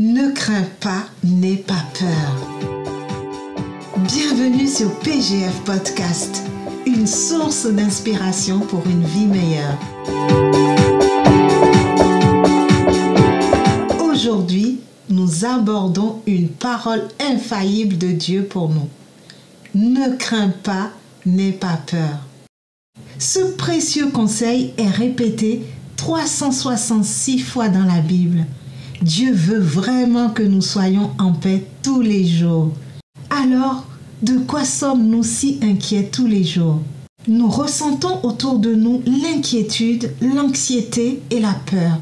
Ne crains pas, n'aie pas peur. Bienvenue sur PGF Podcast, une source d'inspiration pour une vie meilleure. Aujourd'hui, nous abordons une parole infaillible de Dieu pour nous. Ne crains pas, n'aie pas peur. Ce précieux conseil est répété 366 fois dans la Bible. Dieu veut vraiment que nous soyons en paix tous les jours. Alors, de quoi sommes-nous si inquiets tous les jours? Nous ressentons autour de nous l'inquiétude, l'anxiété et la peur.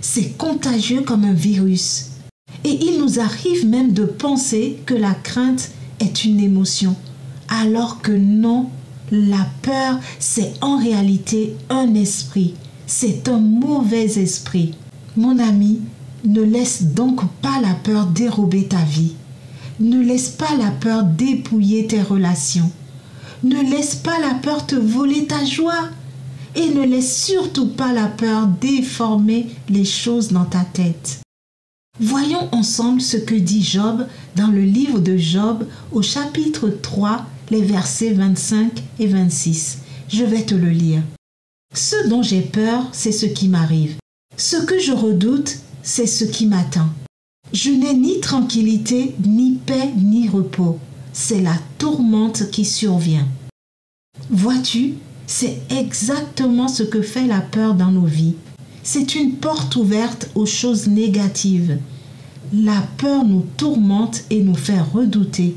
C'est contagieux comme un virus. Et il nous arrive même de penser que la crainte est une émotion, alors que non, la peur, c'est en réalité un esprit. C'est un mauvais esprit. Mon ami, ne laisse donc pas la peur dérober ta vie. Ne laisse pas la peur dépouiller tes relations. Ne laisse pas la peur te voler ta joie. Et ne laisse surtout pas la peur déformer les choses dans ta tête. Voyons ensemble ce que dit Job dans le livre de Job au chapitre 3, les versets 25 et 26. Je vais te le lire. Ce dont j'ai peur, c'est ce qui m'arrive. Ce que je redoute, c'est ce qui m'attend. Je n'ai ni tranquillité, ni paix, ni repos. C'est la tourmente qui survient. Vois-tu, c'est exactement ce que fait la peur dans nos vies. C'est une porte ouverte aux choses négatives. La peur nous tourmente et nous fait redouter.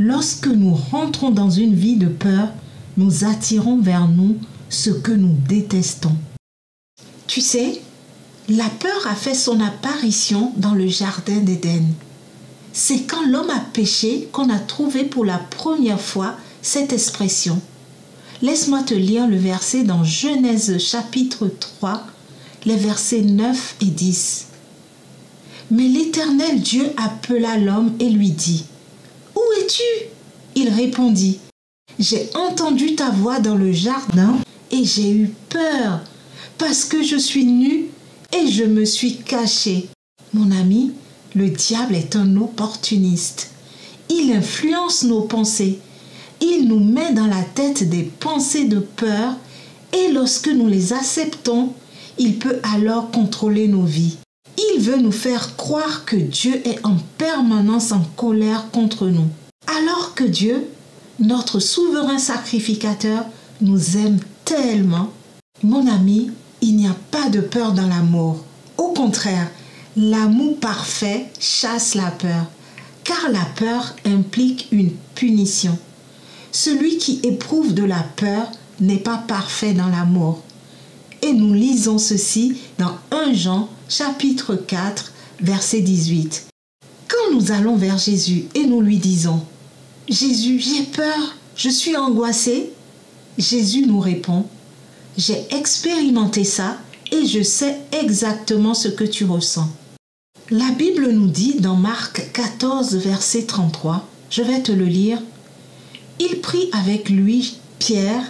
Lorsque nous rentrons dans une vie de peur, nous attirons vers nous ce que nous détestons. Tu sais, la peur a fait son apparition dans le jardin d'Éden. C'est quand l'homme a péché qu'on a trouvé pour la première fois cette expression. Laisse-moi te lire le verset dans Genèse chapitre 3, les versets 9 et 10. Mais l'Éternel Dieu appela l'homme et lui dit : « Où es-tu ? » Il répondit : « J'ai entendu ta voix dans le jardin et j'ai eu peur, parce que je suis nu et je me suis caché. » Mon ami, le diable est un opportuniste. Il influence nos pensées. Il nous met dans la tête des pensées de peur et lorsque nous les acceptons, il peut alors contrôler nos vies. Il veut nous faire croire que Dieu est en permanence en colère contre nous. Alors que Dieu, notre souverain sacrificateur, nous aime tellement. Mon ami, il n'y a pas de peur dans l'amour. Au contraire, l'amour parfait chasse la peur, car la peur implique une punition. Celui qui éprouve de la peur n'est pas parfait dans l'amour. Et nous lisons ceci dans 1 Jean chapitre 4, verset 18. Quand nous allons vers Jésus et nous lui disons : « Jésus, j'ai peur, je suis angoissé », Jésus nous répond : « J'ai expérimenté ça et je sais exactement ce que tu ressens. » La Bible nous dit dans Marc 14, verset 33, je vais te le lire. Il prit avec lui Pierre,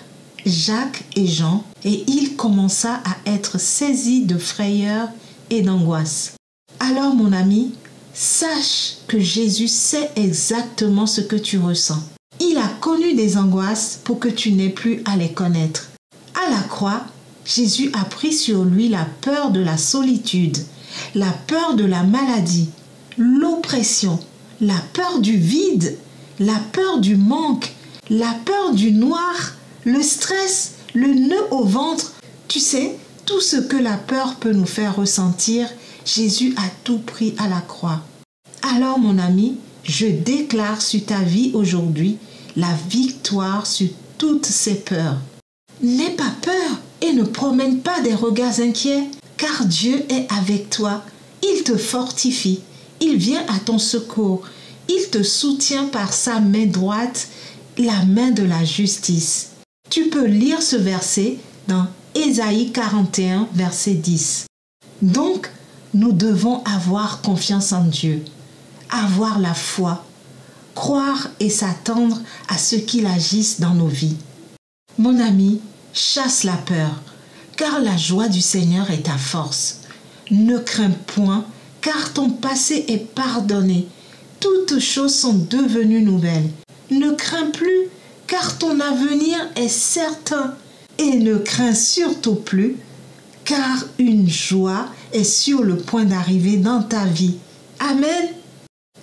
Jacques et Jean, et il commença à être saisi de frayeur et d'angoisse. Alors mon ami, sache que Jésus sait exactement ce que tu ressens. Il a connu des angoisses pour que tu n'aies plus à les connaître. À la croix, Jésus a pris sur lui la peur de la solitude, la peur de la maladie, l'oppression, la peur du vide, la peur du manque, la peur du noir, le stress, le nœud au ventre. Tu sais, tout ce que la peur peut nous faire ressentir, Jésus a tout pris à la croix. Alors mon ami, je déclare sur ta vie aujourd'hui la victoire sur toutes ces peurs. N'aie pas peur et ne promène pas des regards inquiets, car Dieu est avec toi. Il te fortifie, il vient à ton secours, il te soutient par sa main droite, la main de la justice. Tu peux lire ce verset dans Ésaïe 41, verset 10. Donc, nous devons avoir confiance en Dieu, avoir la foi, croire et s'attendre à ce qu'il agisse dans nos vies. Mon ami, chasse la peur, car la joie du Seigneur est ta force. Ne crains point, car ton passé est pardonné. Toutes choses sont devenues nouvelles. Ne crains plus, car ton avenir est certain. Et ne crains surtout plus, car une joie est sur le point d'arriver dans ta vie. Amen.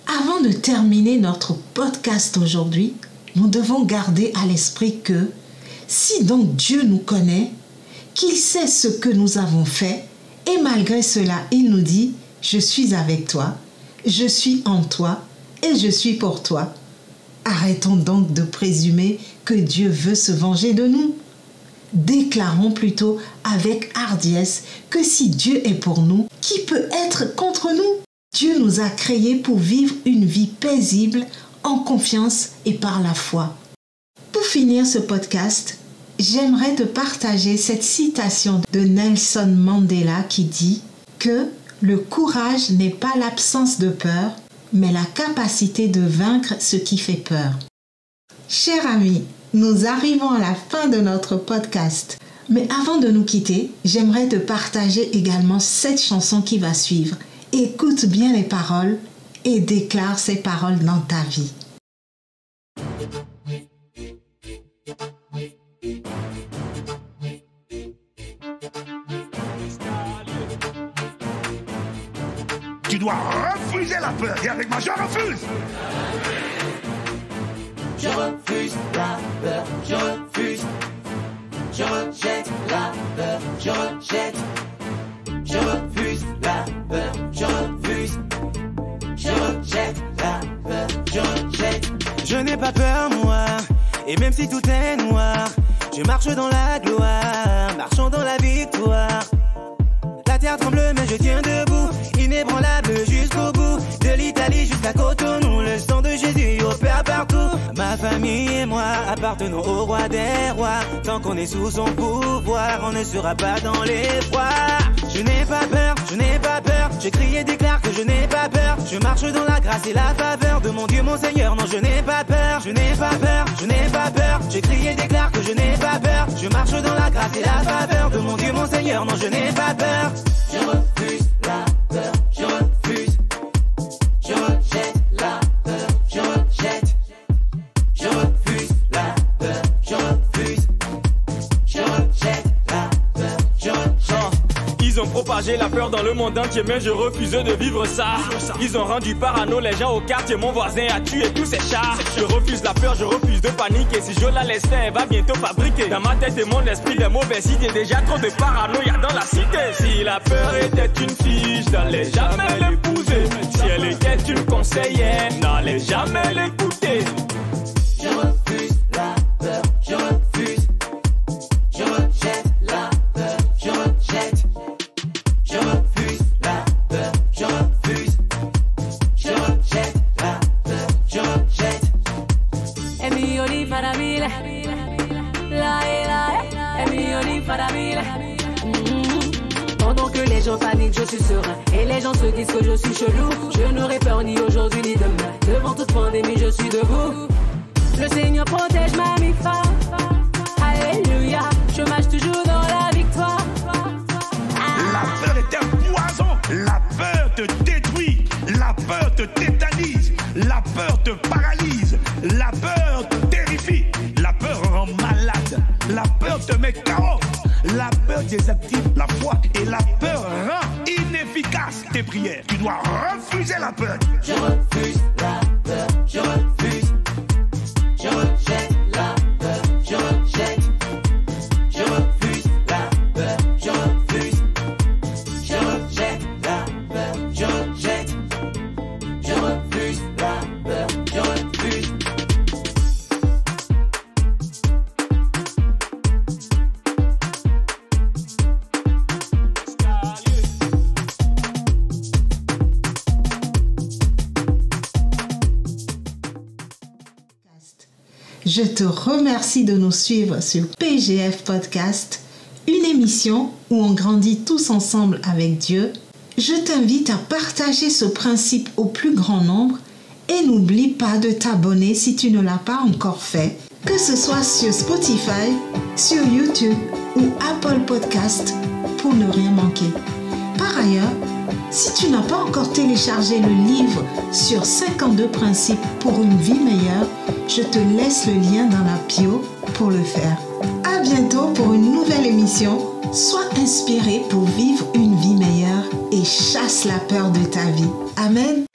Avant de terminer notre podcast aujourd'hui, nous devons garder à l'esprit que si donc Dieu nous connaît, qu'il sait ce que nous avons fait, et malgré cela, il nous dit « Je suis avec toi, je suis en toi et je suis pour toi ». Arrêtons donc de présumer que Dieu veut se venger de nous. Déclarons plutôt avec hardiesse que si Dieu est pour nous, qui peut être contre nous? Dieu nous a créés pour vivre une vie paisible, en confiance et par la foi. Pour finir ce podcast, j'aimerais te partager cette citation de Nelson Mandela qui dit que le courage n'est pas l'absence de peur, mais la capacité de vaincre ce qui fait peur. Chers amis, nous arrivons à la fin de notre podcast. Mais avant de nous quitter, j'aimerais te partager également cette chanson qui va suivre. Écoute bien les paroles et déclare ces paroles dans ta vie. Tu dois refuser la peur. Et avec moi, je refuse. Je refuse la peur, je refuse. Je rejette la peur, je rejette. Je refuse la peur, je refuse. Je rejette la peur, je rejette. Je n'ai pas peur, moi. Et même si tout est noir, je marche dans la gloire, marchant dans la victoire. La terre tremble mais je tiens debout, inébranlable jusqu'au bout. De l'Italie jusqu'à Cotonou, le sang de Jésus opère partout. Ma famille et moi appartenons au roi des rois. Tant qu'on est sous son pouvoir, on ne sera pas dans l'effroi. Je n'ai pas peur, je n'ai pas peur. Je crie et déclare que je n'ai pas peur. Je marche dans la grâce et la faveur de mon Dieu, mon Seigneur. Non, je n'ai pas peur, je n'ai pas peur, je n'ai pas peur. Je crie et déclare que je n'ai pas peur. Je marche dans la grâce et la faveur de mon Dieu, mon Seigneur. Non, je n'ai pas peur. Je refuse la peur, je refuse. Je rejette la peur, je rejette. Je refuse la peur, je refuse. Je rejette la peur, je rejette. Ils ont propagé la peur dans le monde entier, mais je refuse de vivre ça. Ils ont rendu parano les gens au quartier, mon voisin a tué tous ses chats. Je refuse la peur, je refuse de paniquer. Si je la laisse faire, elle va bientôt fabriquer. Dans ma tête et mon esprit des mauvaises idées, déjà trop de paranoïa dans la cité. Si la peur était une fille, je n'allais jamais l'épouser. Si elle était une conseillère, n'allais jamais l'écouter. Je refuse la peur, je refuse. Je rejette la peur, je rejette. Je refuse la peur, je refuse. Je rejette la peur, je rejette. Emioli farabile, la emioli farabile. Pendant que les gens paniquent, je suis serein. Et les gens se disent que je suis chelou. Je n'aurai peur ni aujourd'hui ni demain. Devant toute pandémie, je suis debout. Le Seigneur protège ma mi-fa. Alléluia, je marche toujours dans la victoire. La peur est un poison. La peur te détruit. La peur te tétanise. La peur te paralyse. La peur te terrifie. La peur rend malade. La peur te met KO. La peur désactive la foi. Et la peur rend inefficace tes prières. Tu dois refuser la peur. Je refuse la peur, je refuse. Je rejette la peur, je rejette. Je refuse la peur, je refuse. Je rejette la peur, je rejette. Je refuse la peur, je refuse. Je te remercie de nous suivre sur PGF Podcast, une émission où on grandit tous ensemble avec Dieu. Je t'invite à partager ce principe au plus grand nombre et n'oublie pas de t'abonner si tu ne l'as pas encore fait, que ce soit sur Spotify, sur YouTube ou Apple Podcast pour ne rien manquer. Par ailleurs, Si tu n'as pas encore téléchargé le livre sur 52 principes pour une vie meilleure, je te laisse le lien dans la bio pour le faire. À bientôt pour une nouvelle émission. Sois inspiré pour vivre une vie meilleure et chasse la peur de ta vie. Amen.